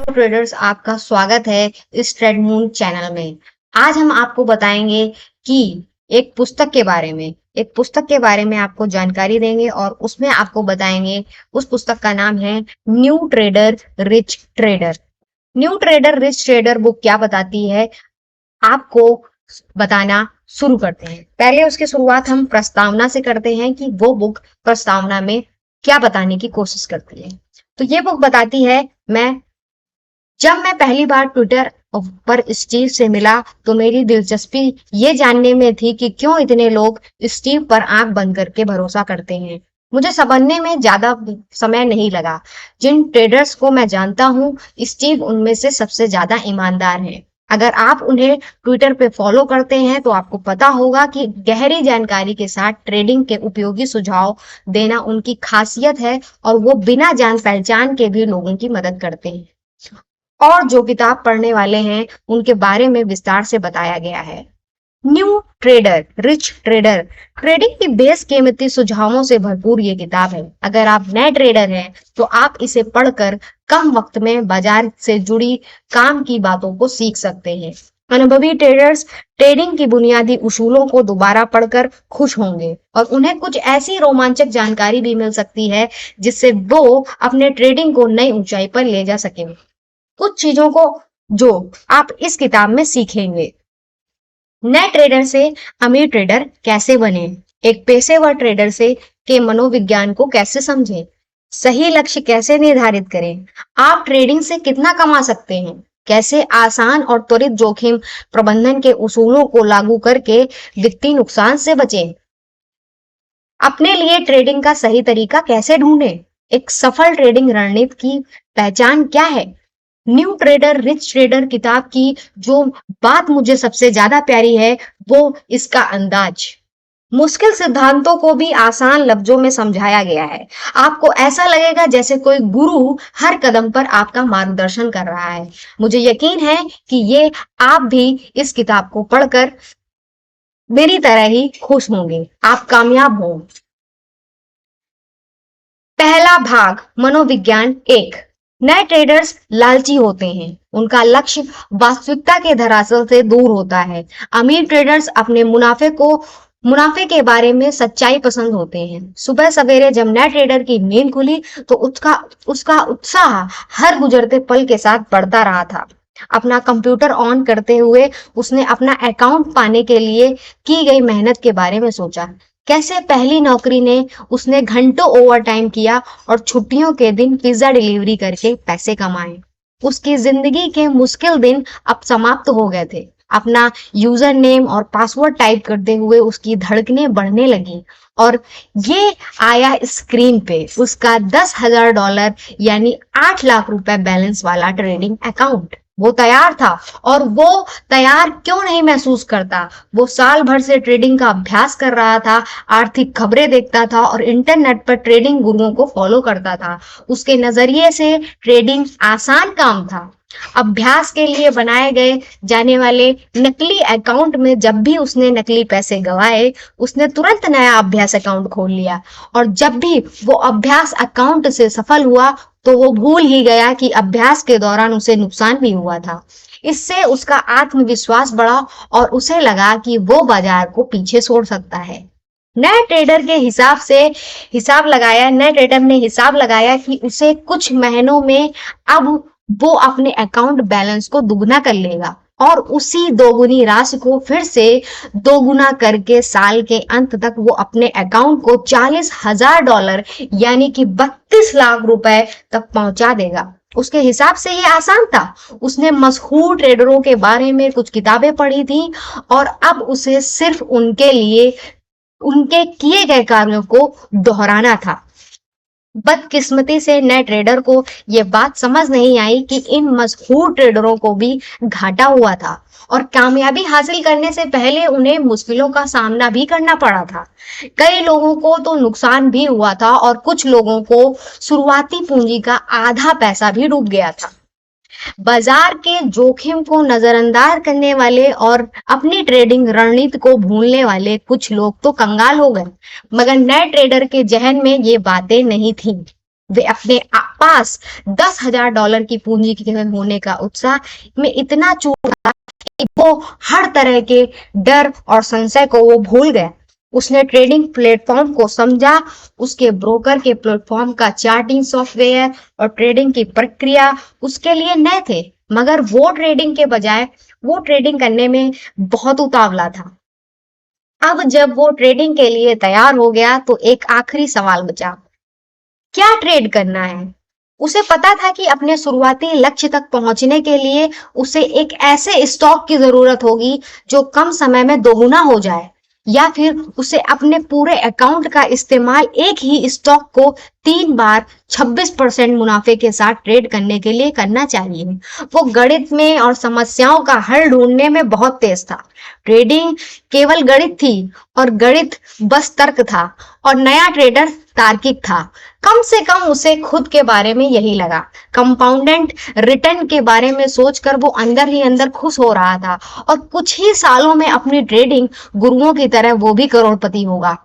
Traders, आपका स्वागत है इस ट्रेडमून चैनल में। आज हम आपको बताएंगे कि एक पुस्तक के बारे में आपको जानकारी देंगे और उसमें आपको बताएंगे। उस पुस्तक का नाम है new trader rich trader. New trader rich trader book क्या बताती है, आपको बताना शुरू करते हैं। पहले उसकी शुरुआत हम प्रस्तावना से करते हैं कि वो बुक प्रस्तावना में क्या बताने की कोशिश करती है। तो ये बुक बताती है, जब मैं पहली बार ट्विटर पर स्टीव से मिला तो मेरी दिलचस्पी ये जानने में थी कि क्यों इतने लोग स्टीव पर आंख बंद करके भरोसा करते हैं। मुझे समझने में ज्यादा समय नहीं लगा। जिन ट्रेडर्स को मैं जानता हूँ, स्टीव उनमें से सबसे ज्यादा ईमानदार है। अगर आप उन्हें ट्विटर पे फॉलो करते हैं तो आपको पता होगा कि गहरी जानकारी के साथ ट्रेडिंग के उपयोगी सुझाव देना उनकी खासियत है और वो बिना जान पहचान के भी लोगों की मदद करते हैं। और जो किताब पढ़ने वाले हैं उनके बारे में विस्तार से बताया गया है। New trader rich trader trading की बेशकीमती सुझावों से भरपूर ये किताब है। अगर आप नए ट्रेडर हैं तो आप इसे पढ़कर कम वक्त में बाजार से जुड़ी काम की बातों को सीख सकते हैं। अनुभवी ट्रेडर्स ट्रेडिंग की बुनियादी उसूलों को दोबारा पढ़कर खुश होंगे और उन्हें कुछ ऐसी रोमांचक जानकारी भी मिल सकती है जिससे वो अपने ट्रेडिंग को नई ऊंचाई पर ले जा सकेंगे। कुछ चीजों को जो आप इस किताब में सीखेंगे। नए ट्रेडर से अमीर ट्रेडर कैसे बने, एक पेशेवर ट्रेडर से के मनोविज्ञान को कैसे समझें, सही लक्ष्य कैसे निर्धारित करें, आप ट्रेडिंग से कितना कमा सकते हैं, कैसे आसान और त्वरित जोखिम प्रबंधन के उसूलों को लागू करके वित्तीय नुकसान से बचें, अपने लिए ट्रेडिंग का सही तरीका कैसे ढूंढें, एक सफल ट्रेडिंग रणनीति की पहचान क्या है। न्यू ट्रेडर रिच ट्रेडर किताब की जो बात मुझे सबसे ज्यादा प्यारी है वो इसका अंदाज। मुश्किल सिद्धांतों को भी आसान लफ्जों में समझाया गया है। आपको ऐसा लगेगा जैसे कोई गुरु हर कदम पर आपका मार्गदर्शन कर रहा है। मुझे यकीन है कि ये आप भी इस किताब को पढ़कर मेरी तरह ही खुश होंगे, आप कामयाब हों। पहला भाग, मनोविज्ञान एक। नए ट्रेडर्स लालची होते हैं, उनका लक्ष्य वास्तविकता के धरातल से दूर होता है। अमीर ट्रेडर्स अपने मुनाफे के बारे में सच्चाई पसंद होते हैं। सुबह सवेरे जब नए ट्रेडर की नींद खुली तो उसका उत्साह हर गुजरते पल के साथ बढ़ता रहा था। अपना कंप्यूटर ऑन करते हुए उसने अपना अकाउंट पाने के लिए की गई मेहनत के बारे में सोचा। कैसे पहली नौकरी ने उसने घंटों ओवर टाइम किया और छुट्टियों के दिन पिज्जा डिलीवरी करके पैसे कमाए। उसकी जिंदगी के मुश्किल दिन अब समाप्त हो गए थे। अपना यूजर नेम और पासवर्ड टाइप करते हुए उसकी धड़कनें बढ़ने लगी और ये आया स्क्रीन पे उसका $10,000 यानी 8 लाख रुपए बैलेंस वाला ट्रेडिंग अकाउंट। वो तैयार था, और वो तैयार क्यों नहीं महसूस करता। वो साल भर से ट्रेडिंग का अभ्यास कर रहा था, आर्थिक खबरें देखता था और इंटरनेट पर ट्रेडिंग गुरुओं को फॉलो करता था। उसके नजरिए से ट्रेडिंग आसान काम था। अभ्यास के लिए बनाए गए जाने वाले नकली अकाउंट में जब भी उसने नकली पैसे गंवाए, उसने तुरंत नया अभ्यास अकाउंट खोल लिया और जब भी वो अभ्यास अकाउंट से सफल हुआ तो वो भूल ही गया कि अभ्यास के दौरान उसे नुकसान भी हुआ था। इससे उसका आत्मविश्वास बढ़ा और उसे लगा कि वो बाजार को पीछे छोड़ सकता है। नए ट्रेडर ने हिसाब लगाया कि उसे कुछ महीनों में अब वो अपने अकाउंट बैलेंस को दुगना कर लेगा और उसी दोगुनी राशि को फिर से दोगुना करके साल के अंत तक वो अपने अकाउंट को $40,000 यानी कि 32 लाख रुपए तक पहुंचा देगा। उसके हिसाब से ये आसान था। उसने मशहूर ट्रेडरों के बारे में कुछ किताबें पढ़ी थी और अब उसे सिर्फ उनके किए गए कार्यों को दोहराना था। बदकिस्मती से नए ट्रेडर को यह बात समझ नहीं आई कि इन मशहूर ट्रेडरों को भी घाटा हुआ था और कामयाबी हासिल करने से पहले उन्हें मुश्किलों का सामना भी करना पड़ा था। कई लोगों को तो नुकसान भी हुआ था और कुछ लोगों को शुरुआती पूंजी का आधा पैसा भी डूब गया था। बाजार के जोखिम को नजरअंदाज करने वाले और अपनी ट्रेडिंग रणनीति को भूलने वाले कुछ लोग तो कंगाल हो गए, मगर नए ट्रेडर के जहन में ये बातें नहीं थीं। वे अपने पास $10,000 की पूंजी के होने का उत्साह में इतना चूर था कि वो हर तरह के डर और संशय को वो भूल गया। उसने ट्रेडिंग प्लेटफॉर्म को समझा, उसके ब्रोकर के प्लेटफॉर्म का चार्टिंग सॉफ्टवेयर और ट्रेडिंग की प्रक्रिया उसके लिए नए थे, मगर वो ट्रेडिंग के बजाय वो ट्रेडिंग करने में बहुत उतावला था। अब जब वो ट्रेडिंग के लिए तैयार हो गया तो एक आखिरी सवाल बचा, क्या ट्रेड करना है। उसे पता था कि अपने शुरुआती लक्ष्य तक पहुंचने के लिए उसे एक ऐसे स्टॉक की जरूरत होगी जो कम समय में दोगुना हो जाए, या फिर उसे अपने पूरे अकाउंट का इस्तेमाल एक ही स्टॉक को 3 बार 26% मुनाफे के साथ ट्रेड करने के लिए करना चाहिए। वो गणित में और समस्याओं का हल ढूंढने में बहुत तेज था। ट्रेडिंग केवल गणित थी और गणित बस तर्क था, और नया ट्रेडर तार्किक था। कम से कम उसे खुद के बारे में यही लगा। कंपाउंडेंट रिटर्न के बारे में सोचकर वो अंदर ही अंदर खुश हो रहा था, और कुछ ही सालों में अपनी ट्रेडिंग गुरुओं की तरह वो भी करोड़पति होगा।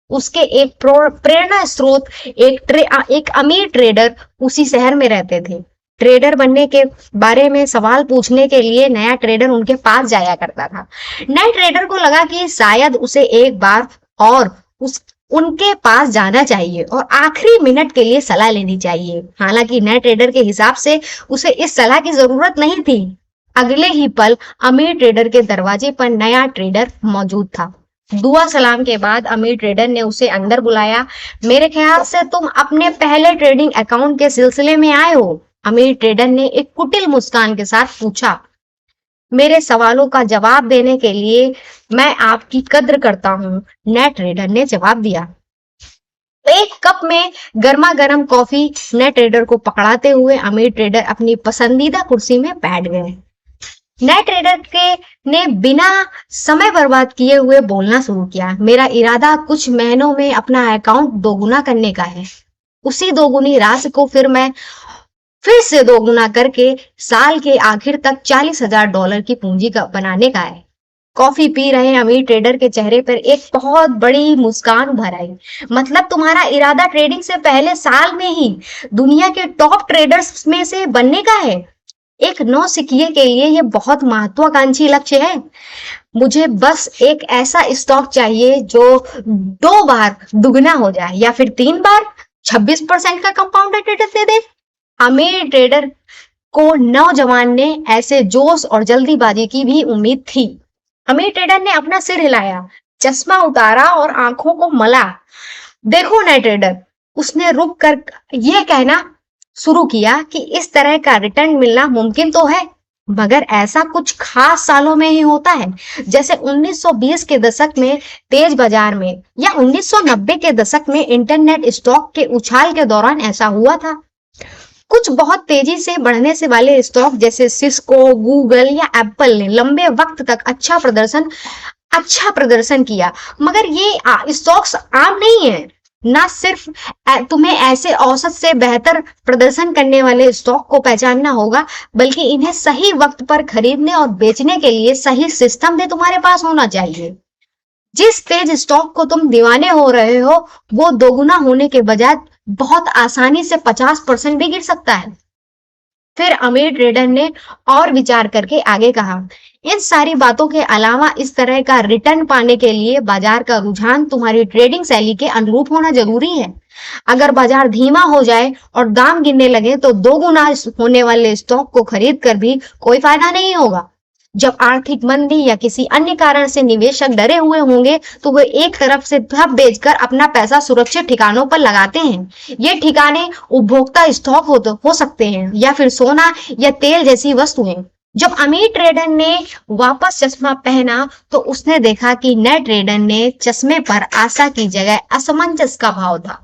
उसके एक प्रेरणा स्रोत एक अमीर ट्रेडर उसी शहर में रहते थे। ट्रेडर बनने के बारे में सवाल पूछने के लिए नया ट्रेडर उनके पास जाया करता था। नए ट्रेडर को लगा कि शायद उसे एक बार और उनके पास जाना चाहिए और आखिरी मिनट के लिए सलाह लेनी चाहिए। हालांकि नए ट्रेडर के हिसाब से उसे इस सलाह की जरूरत नहीं थी। अगले ही पल अमीर ट्रेडर के दरवाजे पर नया ट्रेडर मौजूद था। दुआ सलाम के बाद अमीर ट्रेडर ने उसे अंदर बुलाया। मेरे ख्याल से तुम अपने पहले ट्रेडिंग अकाउंट के सिलसिले में आए हो, अमीर ट्रेडर ने एक कुटिल मुस्कान के साथ पूछा। मेरे सवालों का जवाब देने के लिए मैं आपकी कद्र करता हूँ, नए ट्रेडर ने जवाब दिया। एक कप में गर्मा गर्म कॉफी नए ट्रेडर को पकड़ाते हुए अमीर ट्रेडर अपनी पसंदीदा कुर्सी में बैठ गए। नए ट्रेडर के ने बिना समय बर्बाद किए हुए बोलना शुरू किया। मेरा इरादा कुछ महीनों में अपना अकाउंट दोगुना करने का है। उसी दोगुनी राशि को फिर से दोगुना करके साल के आखिर तक $40,000 की पूंजी का बनाने का है। कॉफी पी रहे अमीर ट्रेडर के चेहरे पर एक बहुत बड़ी मुस्कान उभर आई। मतलब तुम्हारा इरादा ट्रेडिंग से पहले साल में ही दुनिया के टॉप ट्रेडर्स में से बनने का है। एक नौसिखिए के लिए यह बहुत महत्वाकांक्षी लक्ष्य है। मुझे बस एक ऐसा स्टॉक चाहिए जो 2 बार दुगना हो जाए, या फिर 3 बार 26% का कंपाउंड रिटर्न दे दे। अमीर ट्रेडर को नौजवान ने ऐसे जोश और जल्दीबाजी की भी उम्मीद थी। अमीर ट्रेडर ने अपना सिर हिलाया, चश्मा उतारा और आंखों को मला। देखो नए ट्रेडर, उसने रुक कर यह कहना शुरू किया कि इस तरह का रिटर्न मिलना मुमकिन तो है, मगर ऐसा कुछ खास सालों में ही होता है, जैसे 1920 के दशक में तेज बाजार में, या 1990 के दशक में इंटरनेट स्टॉक के उछाल के दौरान ऐसा हुआ था। कुछ बहुत तेजी से बढ़ने से वाले स्टॉक जैसे सिस्को, गूगल या एप्पल ने लंबे वक्त तक अच्छा प्रदर्शन किया, मगर ये स्टॉक्स आम नहीं है। ना सिर्फ तुम्हें ऐसे औसत से बेहतर प्रदर्शन करने वाले स्टॉक को पहचानना होगा, बल्कि इन्हें सही वक्त पर खरीदने और बेचने के लिए सही सिस्टम भी तुम्हारे पास होना चाहिए। जिस तेज स्टॉक को तुम दीवाने हो रहे हो, वो दोगुना होने के बजाय बहुत आसानी से 50% भी गिर सकता है। फिर अमीर ट्रेडर ने और विचार करके आगे कहा, इन सारी बातों के अलावा इस तरह का रिटर्न पाने के लिए बाजार का रुझान तुम्हारी ट्रेडिंग शैली के अनुरूप होना जरूरी है। अगर बाजार धीमा हो जाए और दाम गिरने लगे तो दोगुना होने वाले स्टॉक को खरीद कर भी कोई फायदा नहीं होगा। जब आर्थिक मंदी या किसी अन्य कारण से निवेशक डरे हुए होंगे तो वे एक तरफ से सब बेचकर अपना पैसा सुरक्षित ठिकानों पर लगाते हैं। ये ठिकाने उपभोक्ता स्टॉक हो सकते हैं, या फिर सोना या तेल जैसी वस्तुएं। जब अमीर ट्रेडर ने वापस चश्मा पहना तो उसने देखा कि नए ट्रेडर ने चश्मे पर आशा की जगह असमंजस का भाव था।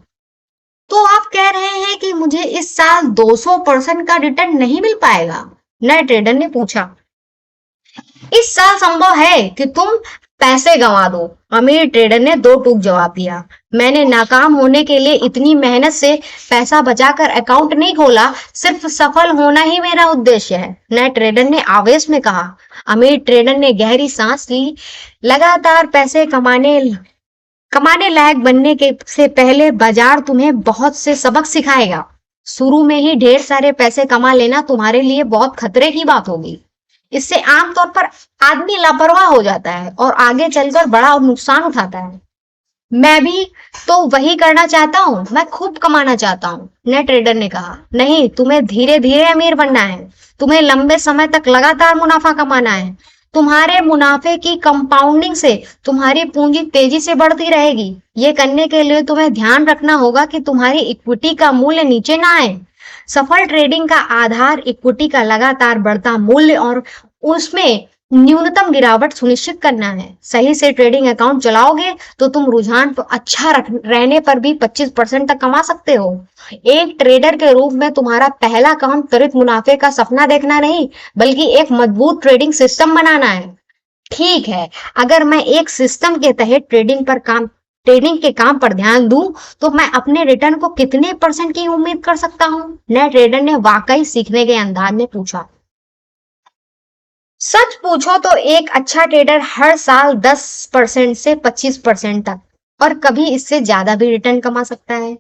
तो आप कह रहे हैं कि मुझे इस साल 200% का रिटर्न नहीं मिल पाएगा? नए ट्रेडर ने पूछा। इस साल संभव है कि तुम पैसे गंवा दो, अमीर ट्रेडर ने दो टूक जवाब दिया। मैंने नाकाम होने के लिए इतनी मेहनत से पैसा बचाकर अकाउंट नहीं खोला, सिर्फ सफल होना ही मेरा उद्देश्य है, नए ट्रेडर ने आवेश में कहा। अमीर ट्रेडर ने गहरी सांस ली। लगातार पैसे कमाने कमाने लायक बनने के से पहले बाजार तुम्हें बहुत से सबक सिखाएगा। शुरू में ही ढेर सारे पैसे कमा लेना तुम्हारे लिए बहुत खतरे की बात होगी। इससे आमतौर पर आदमी लापरवाह हो जाता है और आगे चलकर बड़ा नुकसान उठाता है। मैं भी तो वही करना चाहता हूँ, मैं खूब कमाना चाहता हूँ, नए ट्रेडर ने कहा। नहीं, तुम्हें धीरे धीरे अमीर बनना है। तुम्हें लंबे समय तक लगातार मुनाफा कमाना है। तुम्हारे मुनाफे की कंपाउंडिंग से तुम्हारी पूंजी तेजी से बढ़ती रहेगी। ये करने के लिए तुम्हें ध्यान रखना होगा कि तुम्हारी इक्विटी का मूल्य नीचे ना आए। सफल ट्रेडिंग का आधार इक्विटी का लगातार बढ़ता मूल्य और उसमें न्यूनतम गिरावट सुनिश्चित करना है। सही से ट्रेडिंग अकाउंट चलाओगे तो तुम रुझान पर अच्छा रहने पर भी 25% तक कमा सकते हो। एक ट्रेडर के रूप में तुम्हारा पहला काम त्वरित मुनाफे का सपना देखना नहीं, बल्कि एक मजबूत ट्रेडिंग सिस्टम बनाना है। ठीक है, अगर मैं एक सिस्टम के तहत ट्रेडिंग के काम पर ध्यान दूं, तो मैं अपने रिटर्न को कितने % की उम्मीद कर सकता हूं? नए ट्रेडर ने वाकई सीखने के अंदाज में पूछा। सच पूछो तो एक अच्छा ट्रेडर हर साल 10% से 25% तक और कभी इससे ज्यादा भी रिटर्न कमा सकता है।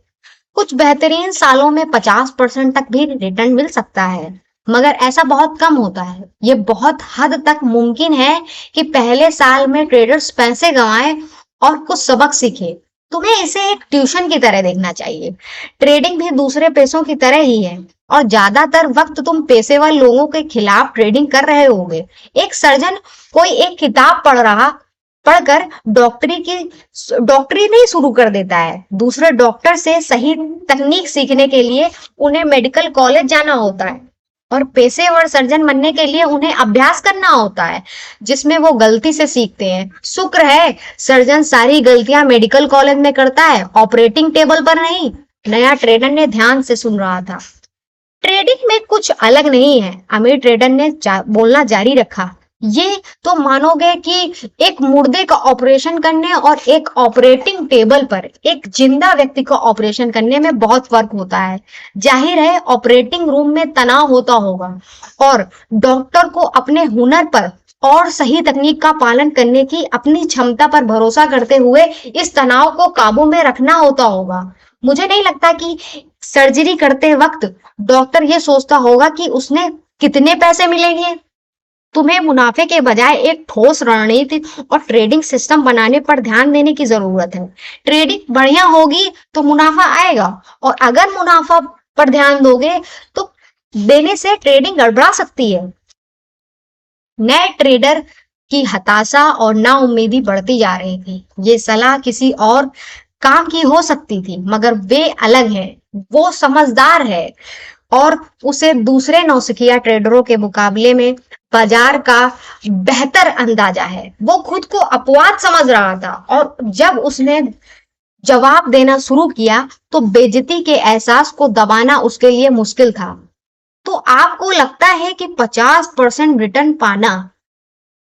कुछ बेहतरीन सालों में 50% तक भी रिटर्न मिल सकता है, मगर ऐसा बहुत कम होता है। ये बहुत हद तक मुमकिन है कि पहले साल में ट्रेडर्स पैसे गंवाएं और कुछ सबक सीखे। तुम्हें इसे एक ट्यूशन की तरह देखना चाहिए। ट्रेडिंग भी दूसरे पेशों की तरह ही है और ज्यादातर वक्त तुम पेशेवर लोगों के खिलाफ ट्रेडिंग कर रहे होगे। एक सर्जन कोई एक किताब पढ़कर डॉक्टरी नहीं शुरू कर देता है। दूसरे डॉक्टर से सही तकनीक सीखने के लिए उन्हें मेडिकल कॉलेज जाना होता है और पेशेवर सर्जन बनने के लिए उन्हें अभ्यास करना होता है, जिसमें वो गलती से सीखते हैं। शुक्र है सर्जन सारी गलतियां मेडिकल कॉलेज में करता है, ऑपरेटिंग टेबल पर नहीं। नया ट्रेडर ने ध्यान से सुन रहा था। ट्रेडिंग में कुछ अलग नहीं है, अमीर ट्रेडर ने बोलना जारी रखा। ये तो मानोगे कि एक मुर्दे का ऑपरेशन करने और एक ऑपरेटिंग टेबल पर एक जिंदा व्यक्ति का ऑपरेशन करने में बहुत फर्क होता है। जाहिर है ऑपरेटिंग रूम में तनाव होता होगा और डॉक्टर को अपने हुनर पर और सही तकनीक का पालन करने की अपनी क्षमता पर भरोसा करते हुए इस तनाव को काबू में रखना होता होगा। मुझे नहीं लगता कि सर्जरी करते वक्त डॉक्टर ये सोचता होगा कि उसने कितने पैसे मिलेंगे। तुम्हें मुनाफे के बजाय एक ठोस रणनीति और ट्रेडिंग सिस्टम बनाने पर ध्यान देने की जरूरत है। ट्रेडिंग बढ़िया होगी तो मुनाफा आएगा, और अगर मुनाफा पर ध्यान दोगे तो देने से ट्रेडिंग गड़बड़ा सकती है। नए ट्रेडर की हताशा और नाउम्मीदी बढ़ती जा रही थी। ये सलाह किसी और काम की हो सकती थी, मगर वे अलग है। वो समझदार है और उसे दूसरे नौसिखिया ट्रेडरों के मुकाबले में बाजार का बेहतर अंदाजा है। वो खुद को अपवाद समझ रहा था और जब उसने जवाब देना शुरू किया तो बेइज्जती के एहसास को दबाना उसके लिए मुश्किल था। तो आपको लगता है कि 50% रिटर्न पाना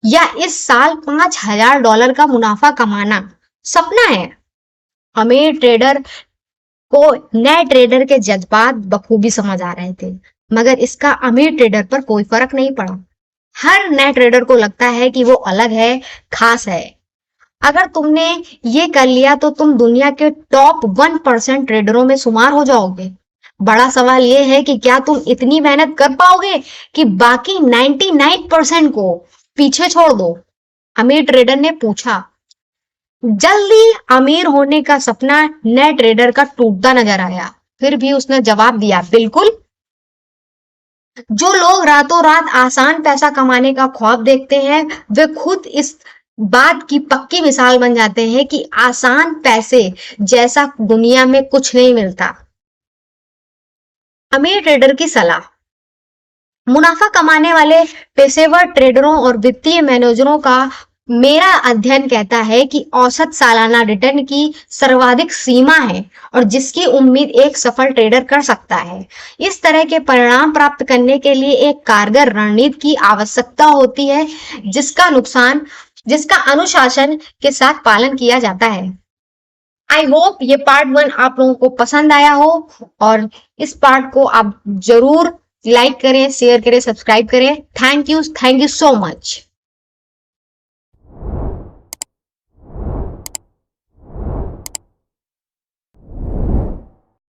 या इस साल $5000 का मुनाफा कमाना सपना है? अमीर ट्रेडर को नए ट्रेडर के जज्बात बखूबी समझ आ रहे थे, मगर इसका अमीर ट्रेडर पर कोई फर्क नहीं पड़ा। हर नए ट्रेडर को लगता है कि वो अलग है, खास है। अगर तुमने ये कर लिया तो तुम दुनिया के टॉप 1% ट्रेडरों में शुमार हो जाओगे। बड़ा सवाल ये है कि क्या तुम इतनी मेहनत कर पाओगे कि बाकी 99% को पीछे छोड़ दो? अमीर ट्रेडर ने पूछा। जल्दी अमीर होने का सपना नए ट्रेडर का टूटता नजर आया। फिर भी उसने जवाब दिया, बिल्कुल। जो लोग रातों रात आसान पैसा कमाने का ख्वाब देखते हैं, वे खुद इस बात की पक्की मिसाल बन जाते हैं कि आसान पैसे जैसा दुनिया में कुछ नहीं मिलता। अमीर ट्रेडर की सलाह। मुनाफा कमाने वाले पेशेवर ट्रेडरों और वित्तीय मैनेजरों का मेरा अध्ययन कहता है कि औसत सालाना रिटर्न की सर्वाधिक सीमा है और जिसकी उम्मीद एक सफल ट्रेडर कर सकता है। इस तरह के परिणाम प्राप्त करने के लिए एक कारगर रणनीति की आवश्यकता होती है, जिसका अनुशासन के साथ पालन किया जाता है। आई होप ये पार्ट 1 आप लोगों को पसंद आया हो और इस पार्ट को आप जरूर लाइक करें, शेयर करें, सब्सक्राइब करें। Thank you so much.